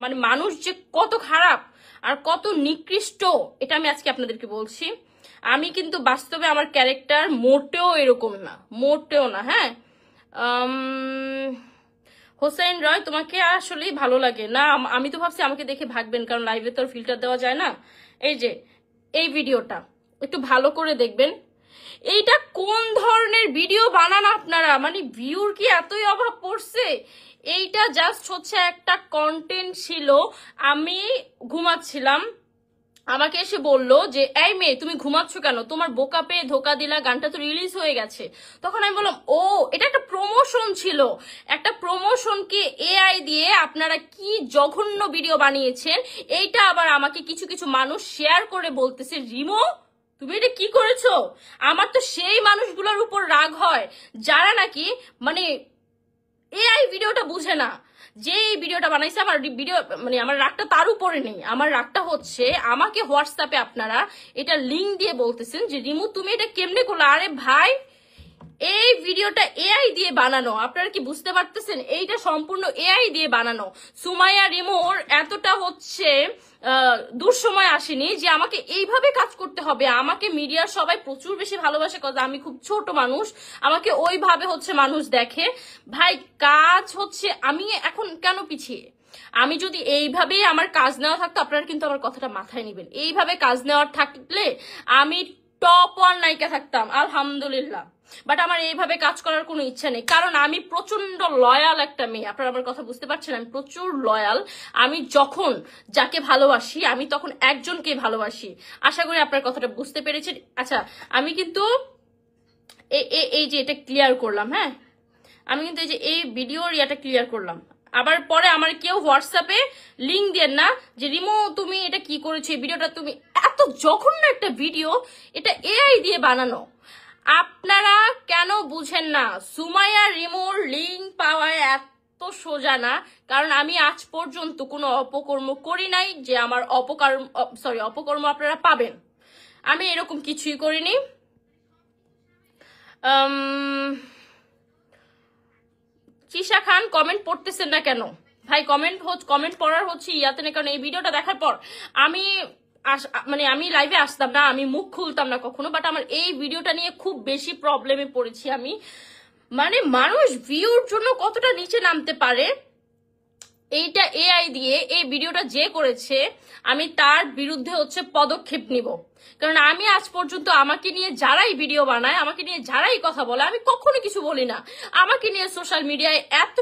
মানে মানুষ যে কত খারাপ আর কত নিকৃষ্ট এটা আমি আজকে আপনাদেরকে বলছি। আমি কিন্তু বাস্তবে আমার ক্যারেক্টার মোটেও এরকম না, মোটেও না। হ্যাঁ, হোসেন রয় তোমাকে আসলেই ভালো লাগে না? আমি তো ভাবছি আমাকে দেখে ভাগবেন, কারণ লাইভে তো ফিল্টার দেওয়া যায় না। এই যে এই ভিডিওটা একটু ভালো করে দেখবেন। এইটা কোন ধরনের ভিডিও বানান আপনারা? মানে ভিউর কি এতই অভাব পড়ছে? এইটা জাস্ট হচ্ছে একটা কন্টেন্ট ছিল। আমি ঘুমাচ্ছিলাম, আমাকে এসে বললো যে এই মেয়ে তুমি ঘুমাচ্ছ কেন, তোমার বোকা পেয়ে ধোকা দিলা গানটা তো রিলিজ হয়ে গেছে। তখন আমি বললাম ও এটা একটা প্রমোশন ছিল, একটা প্রমোশনকে এআই দিয়ে আপনারা কি জঘন্য ভিডিও বানিয়েছেন। এইটা আবার আমাকে কিছু কিছু মানুষ শেয়ার করে বলতেছে রিমো তুমি এটা কি করেছো। আমার তো সেই মানুষগুলোর উপর রাগ হয় যারা নাকি মানে এআই ভিডিওটা বুঝে না। যে এই ভিডিওটা বানাইছে আমার ভিডিও মানে আমার রাগটা তার উপরে নেই, আমার রাগটা হচ্ছে আমাকে হোয়াটসঅ্যাপে আপনারা এটা লিংক দিয়ে বলতেছেন যে রিমু তুমি এটা কেমনে করলো। আরে ভাই এই ভিডিওটা এআই দিয়ে বানানো, আপনারা কি বুঝতে পারতেছেন? এইটা সম্পূর্ণ এআই দিয়ে বানানো। সুমাইয়া রিমুর এতটা হচ্ছে দুঃসময় আসেনি যে আমাকে এইভাবে কাজ করতে হবে। আমাকে মিডিয়ার সবাই প্রচুর বেশি ভালোবাসে, কারণ আমি খুব ছোট মানুষ, আমাকে ওইভাবে হচ্ছে মানুষ দেখে। ভাই কাজ হচ্ছে আমি এখন কেন পিছিয়ে? আমি যদি এইভাবে আমার কাজ নেওয়া থাকতো, আপনারা কিন্তু আমার কথাটা মাথায় নেবেন, এইভাবে কাজ নেওয়ার থাকলে আমি টপ ওয়ান নায়িকা থাকতাম আলহামদুলিল্লাহ। বাট আমার এইভাবে কাজ করার কোনো ইচ্ছা নেই, কারণ আমি প্রচন্ড লয়াল একটা মেয়ে। আপনারা আমার কথা বুঝতে পারছেন, আমি প্রচুর লয়াল। আমি যখন যাকে ভালোবাসি আমি তখন একজনকে ভালোবাসি। আশা করি আপনার কথাটা বুঝতে পেরেছেন। আচ্ছা আমি কিন্তু এই যে এটা ক্লিয়ার করলাম, হ্যাঁ আমি কিন্তু এই যে এই ভিডিওর ইয়াটা ক্লিয়ার করলাম। আবার পরে আমার কেউ হোয়াটসঅ্যাপে লিংক দেন না যে রিমো তুমি এটা কি করেছো, এই ভিডিওটা তুমি এত জঘন্য একটা ভিডিও, এটা এআই দিয়ে বানানো। আপনারা কেন বুঝেন না? সুমাইয়া রিমোর লিংক পাওয়া এত সোজা না, কারণ আমি আজ পর্যন্ত কোনো অপকর্ম করি নাই যে আমার অপকর্ম আপনারা পাবেন। আমি এরকম কিছুই করিনি। চিশা খান কমেন্ট পড়তেছেন না কেন ভাই? কমেন্ট পড়ার হচ্ছে ইয়াতে না, কারণ এই ভিডিওটা দেখার পর আমি মানে আমি লাইভে আসতাম না, আমি মুখ খুলতাম না কখনো। বাট আমার এই ভিডিওটা নিয়ে খুব বেশি প্রবলেমে পড়েছি আমি। মানে মানুষ ভিউর জন্য কতটা নিচে নামতে পারে। এইটা এআই দিয়ে এই ভিডিওটা যে করেছে আমি তার বিরুদ্ধে হচ্ছে পদক্ষেপ নিব, কারণ আমি আজ পর্যন্ত আমাকে নিয়ে যারাই ভিডিও বানায়, আমাকে নিয়ে যারাই কথা বলে, আমি কখনো কিছু বলি না। আমাকে নিয়ে সোশ্যাল মিডিয়ায় এত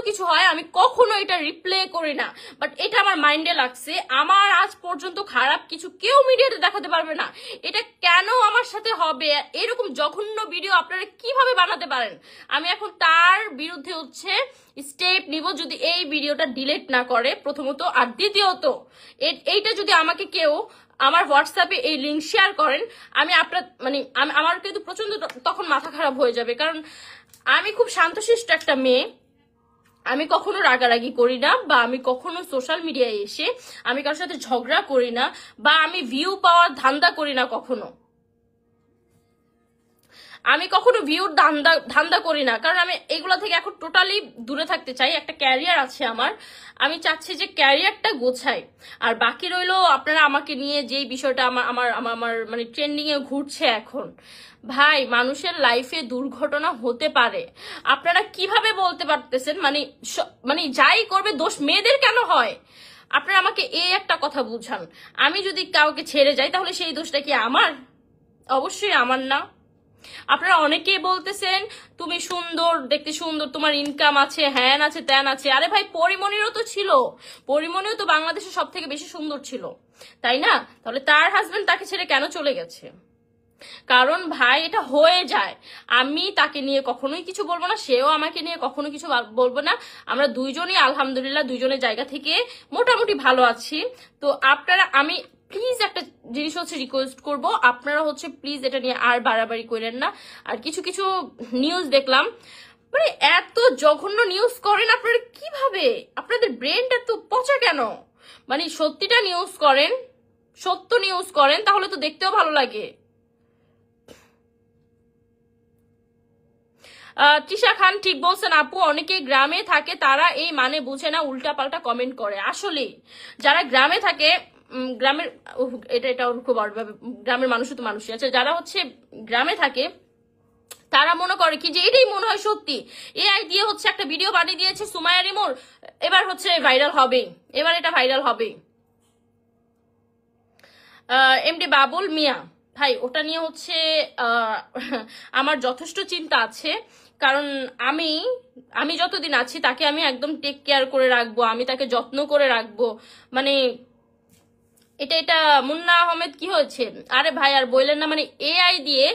কিছু হয় আমি কখনো এটা রিপ্লে করি না। বাট এটা আমার মাইন্ডে লাগছে, আমার আজ পর্যন্ত খারাপ কিছু কেউ মিডিয়াতে দেখাতে পারবে না। এটা কেন আমার সাথে হবে? এরকম জঘন্য ভিডিও আপনারা কিভাবে বানাতে পারেন? আমি এখন তার বিরুদ্ধে হচ্ছে স্টেপ নিব যদি এই ভিডিওটা ডিলিট না করে, প্রথমত। আর দ্বিতীয়ত এইটা যদি আমাকে কেউ আমার হোয়াটসঅ্যাপে এই লিঙ্ক শেয়ার করেন, আমি আপনার মানে আমার কিন্তু প্রচন্ড তখন মাথা খারাপ হয়ে যাবে, কারণ আমি খুব শান্তশিষ্ট একটা মেয়ে। আমি কখনো রাগারাগি করি না, বা আমি কখনো সোশ্যাল মিডিয়ায় এসে আমি কারোর সাথে ঝগড়া করি না, বা আমি ভিউ পাওয়ার ধান্দা করি না কখনো। আমি কখনো ভিউর ধান্দা করি না, কারণ আমি এগুলা থেকে এখন টোটালি দূরে থাকতে চাই। একটা ক্যারিয়ার আছে আমার, আমি চাচ্ছি যে ক্যারিয়ারটা গোছাই। আর বাকি রইলো আপনারা আমাকে নিয়ে যেই বিষয়টা আমার আমার আমার মানে ট্রেন্ডিং এ ঘুরছে এখন। ভাই মানুষের লাইফে দুর্ঘটনা হতে পারে, আপনারা কিভাবে বলতে পারতেছেন? মানে মানে যাই করবে দোষ মেয়েদের কেন হয়? আপনারা আমাকে এই একটা কথা বুঝান। আমি যদি কাউকে ছেড়ে যাই তাহলে সেই দোষটা কি আমার? অবশ্যই আমার না। আপনারা অনেকেই বলতেছেন তুমি সুন্দর, দেখতে সুন্দর, তোমার ইনকাম আছে, হ্যান আছে, ত্যান আছে। আরে ভাই পরিমণিরও তো ছিল, পরিমণিও তো বাংলাদেশের সব থেকে বেশি সুন্দর ছিল, তাই না? তাহলে তার হাজবেন্ড তাকে ছেড়ে কেন চলে গেছে? কারণ ভাই এটা হয়ে যায়। আমি তাকে নিয়ে কখনোই কিছু বলবো না, সেও আমাকে নিয়ে কখনো কিছু বলবো না। আমরা দুইজনই আলহামদুলিল্লাহ দুইজনের জায়গা থেকে মোটামুটি ভালো আছি। তো আপনারা আমি প্লিজ একটা জিনিস হচ্ছে রিকোয়েস্ট করব, আপনারা হচ্ছে প্লিজ এটা নিয়ে আর বাড়াবাড়ি করেন না। আর কিছু কিছু নিউজ দেখলাম, মানে এত জঘন্য নিউজ করেন আপনারা কিভাবে? আপনাদের ব্রেনটা তো পচা কেন? মানে সত্যিটা নিউজ করেন, সত্য নিউজ করেন, তাহলে তো দেখতেও ভালো লাগে। তৃষা খান ঠিক বলছেন আপু, অনেকে গ্রামে থাকে তারা এই মানে বুঝে না, উল্টা পাল্টা কমেন্ট করে। আসলে যারা গ্রামে থাকে, গ্রামের এটা খুব গ্রামের মানুষও তো মানুষই আছে, যারা হচ্ছে গ্রামে থাকে তারা মনে করে কি যে এটাই মনে হয় সত্যি, এআই দিয়ে হচ্ছে একটা ভিডিও বানিয়ে দিয়েছে সুমাইয়া রিমোর, এবার হচ্ছে ভাইরাল হবে, এবার এটা ভাইরাল হবে। এমডি বাবুল মিয়া ভাই, ওটা নিয়ে হচ্ছে আমার যথেষ্ট চিন্তা আছে, কারণ আমি যতদিন আছি তাকে আমি একদম টেক কেয়ার করে রাখবো, আমি তাকে যত্ন করে রাখবো। মানে এটা মুন্না আহমেদ কি হয়েছে, আরে ভাই আর বললেন না, মানে এআই দিয়ে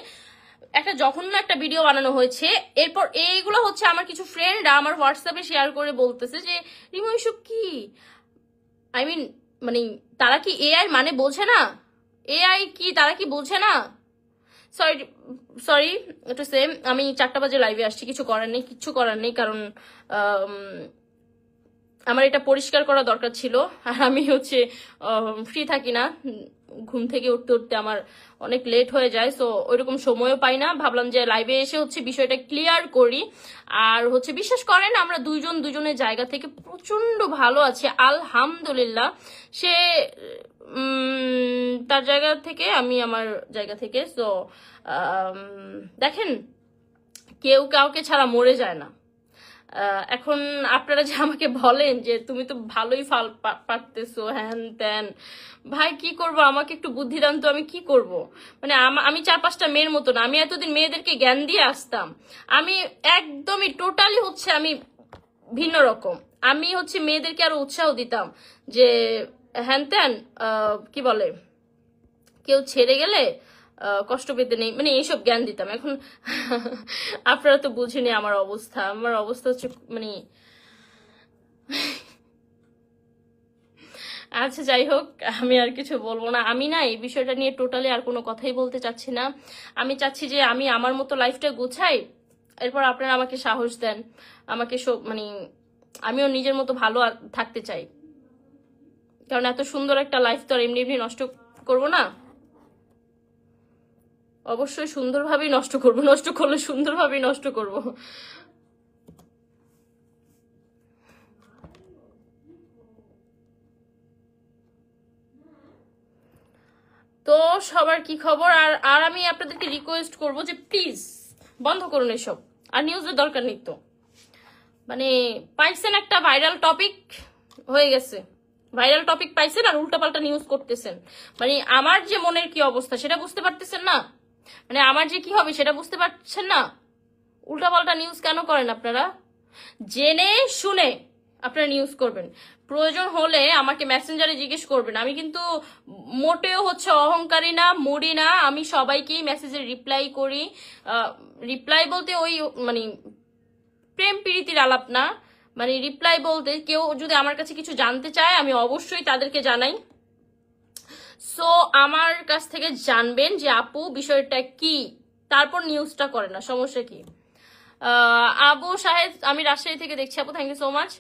একটা জঘন্য একটা ভিডিও বানানো হয়েছে। এরপর এইগুলো হচ্ছে আমার কিছু ফ্রেন্ডরা আমার হোয়াটসঅ্যাপে শেয়ার করে বলতেছে যে রিমু এসব কি, আই মিন মানে তারা কি এআই মানে বোঝে না, এআই কি তারা কি বোঝে না। সরি সরি একটু সেম, আমি 4টা বাজে লাইভে আসছি, কিচ্ছু করার নেই, কারণ আমার এটা পরিষ্কার করা দরকার ছিল, আর আমি হচ্ছে ফ্রি থাকি না, ঘুম থেকে উঠতে উঠতে আমার অনেক লেট হয়ে যায়, সো ওইরকম সময়ও পাই না। ভাবলাম যে লাইভে এসে হচ্ছে বিষয়টা ক্লিয়ার করি। আর হচ্ছে বিশ্বাস করেন আমরা দুজনের জায়গা থেকে প্রচন্ড ভালো আছি আলহামদুলিল্লাহ। সে তার জায়গা থেকে, আমি আমার জায়গা থেকে। সো দেখেন, কেউ কাউকে ছাড়া মরে যায় না। এখন আপনারা যে আমাকে বলেন যে তুমি তো ভালোই ফাল পারতেছো হ্যান ত্যান, ভাই কি করব, আমাকে একটু বুদ্ধি দান তো, আমি কি করব। মানে আমি 4-5টা মেয়ের মতো না, আমি এতদিন মেয়েদেরকে জ্ঞান দিয়ে আসতাম, আমি একদমই টোটালি হচ্ছে আমি ভিন্ন রকম। আমি হচ্ছে মেয়েদেরকে আরো উৎসাহ দিতাম যে হ্যান ত্যান, কি বলে, কেউ ছেড়ে গেলে কষ্ট পেতে নেই, মানে এইসব জ্ঞান দিতাম। এখন আপনারা তো বুঝেনি আমার অবস্থা হচ্ছে মানে আচ্ছা যাই হোক, আমি আর কিছু বলবো না। আমি না এই বিষয়টা নিয়ে টোটালি আর কোনো কথাই বলতে চাচ্ছি না। আমি চাচ্ছি যে আমি আমার মতো লাইফটা গুছাই, এরপর আপনারা আমাকে সাহস দেন, আমাকে মানে আমিও নিজের মতো ভালো থাকতে চাই, কারণ এত সুন্দর একটা লাইফ তো আর এমনি এমনি নষ্ট করবো না, অবশ্যই সুন্দরভাবেই নষ্ট করবো, নষ্ট করলে সুন্দরভাবেই নষ্ট করব। তো সবার কি খবর? আর আর আমি আপনাদেরকে রিকোয়েস্ট করব যে প্লিজ বন্ধ করুন এসব, আর নিউজের দরকার নেই তো। মানে পাইছেন একটা ভাইরাল টপিক হয়ে গেছে, ভাইরাল টপিক পাইছেন আর উল্টাপাল্টা নিউজ করতেছেন। মানে আমার যে মনের কি অবস্থা সেটা বুঝতে পারতেছেন না, মানে আমার যে কি হবে সেটা বুঝতে পারছেন না। উল্টাপাল্টা নিউজ কেন করেন আপনারা? জেনে শুনে আপনারা নিউজ করবেন, প্রয়োজন হলে আমাকে মেসেঞ্জারে জিজ্ঞেস করবেন। আমি কিন্তু মোটেও হচ্ছে অহংকারী না, মুড়ি না, আমি সবাইকেই মেসেজে রিপ্লাই করি। রিপ্লাই বলতে ওই মানে প্রেম প্রীতির আলাপ না, মানে রিপ্লাই বলতে কেউ যদি আমার কাছে কিছু জানতে চায় আমি অবশ্যই তাদেরকে জানাই। সো আমার কাছ থেকে জানবেন যে আপু বিষয়টা কি, তারপর নিউজটা করে না, সমস্যা কি। আবু শাহেদ, আমি রাজশাহী থেকে দেখছি আপু, thank you so much.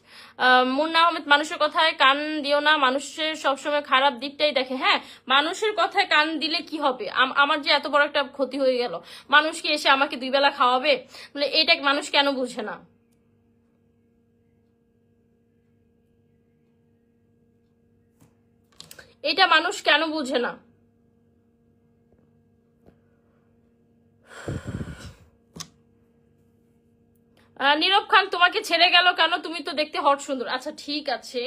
Munna Ahmed, মানুষের কথায় কান দিও না, মানুষের সবসময় খারাপ দিকটাই দেখে। হ্যাঁ, মানুষের কথায় কান দিলে কি হবে, আমার যে এত বড় একটা ক্ষতি হয়ে গেল, মানুষ কি এসে আমাকে 2 বেলা খাওয়াবে? মানে এটা মানুষ কেন বুঝে না? এটা মানুষ কেন বুঝে না? নীরব খান, তোমাকে ছেড়ে গেল কেন? তুমি তো দেখতে হট সুন্দর। আচ্ছা ঠিক আছে,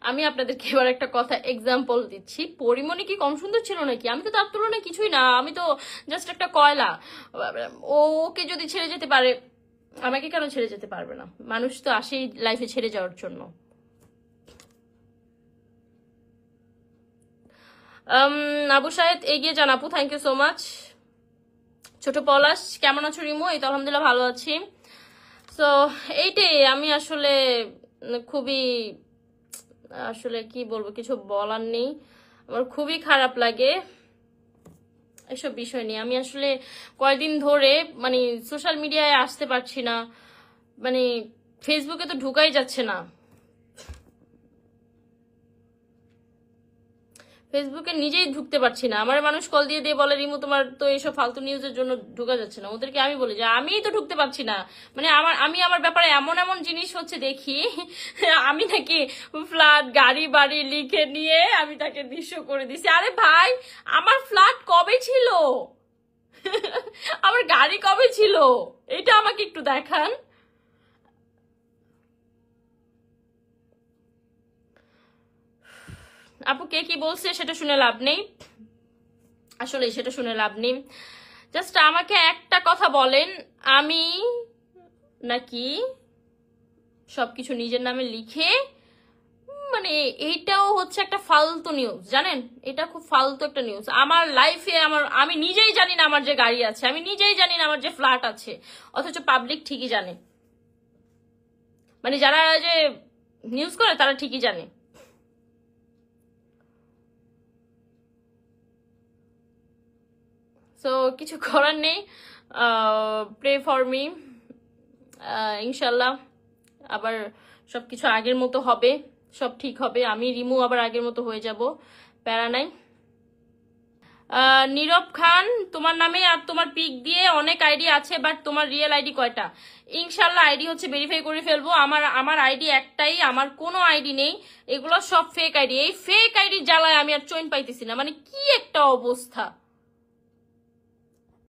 আমি আপনাদেরকে এবার একটা কথা এক্সাম্পল দিচ্ছি। পরিমণি কি কম সুন্দর ছিল নাকি? আমি তো তার তুলনায় কিছুই না, আমি তো জাস্ট একটা কয়লা। ওকে যদি ছেড়ে যেতে পারে, আমাকে কেন ছেড়ে যেতে পারবে না? মানুষ তো আসেই লাইফে ছেড়ে যাওয়ার জন্য। আবু সাহেদ, এগিয়ে যান আপু, থ্যাংক ইউ সো মাচ। ছোট পলাশ, কেমন আছো রিমু? এই তো আলহামদুলিল্লাহ ভালো আছি। তো এইটাই, আমি আসলে খুবই, আসলে কি বলবো, কিছু বলার নেই, আমার খুবই খারাপ লাগে এসব বিষয় নিয়ে। আমি আসলে কয়েকদিন ধরে মানে সোশ্যাল মিডিয়ায় আসতে পারছি না, মানে ফেসবুকে তো ঢুকাই যাচ্ছে না, ফেসবুকে নিজেই ঢুকতে পারছি না। আমার মানুষ কল দিয়ে দিয়ে বলে রিমু তোমার তো এইসব ফালতু নিউজের জন্য ঢুকা যাচ্ছে না। ওদেরকে আমি বলি যে আমিই তো ঢুকতে পারছি না। মানে আমি আমার ব্যাপারে এমন এমন জিনিস হচ্ছে দেখি, আমি নাকি ফ্ল্যাট গাড়ি বাড়ি লিখে নিয়ে আমি তাকে দৃশ্য করে দিছি। আরে ভাই, আমার ফ্ল্যাট কবে ছিল? আমার গাড়ি কবে ছিল? এটা আমাকে একটু দেখান। আপু কে কি বলছে সেটা শুনে লাভ নেই, আসলে সেটা শুনে লাভ নেই। জাস্ট আমাকে একটা কথা বলেন, আমি নাকি সবকিছু নিজের নামে লিখে, মানে এইটাও হচ্ছে একটা ফালতু নিউজ, জানেন? এটা খুব ফালতু একটা নিউজ। আমার লাইফে আমি নিজেই জানি না আমার যে গাড়ি আছে, আমি নিজেই জানি না আমার যে ফ্ল্যাট আছে, অথচ পাবলিক ঠিকই জানে। মানে যারা যে নিউজ করে তারা ঠিকই জানে। সো কিছু করার নেই, প্রে ফর মি। ইনশাল্লাহ আবার সবকিছু আগের মতো হবে, সব ঠিক হবে, আমি রিমু আবার আগের মতো হয়ে যাব, প্যারা নাই। নীরব খান, তোমার নামে আর তোমার পিক দিয়ে অনেক আইডি আছে, বাট তোমার রিয়েল আইডি কয়টা? ইনশাল্লাহ আইডি হচ্ছে ভেরিফাই করে ফেলবো। আমার আইডি একটাই, আমার কোনো আইডি নেই, এগুলো সব ফেক আইডি। এই ফেক আইডি জ্বালায় আমি আর চৈন পাইতেছি না, মানে কি একটা অবস্থা।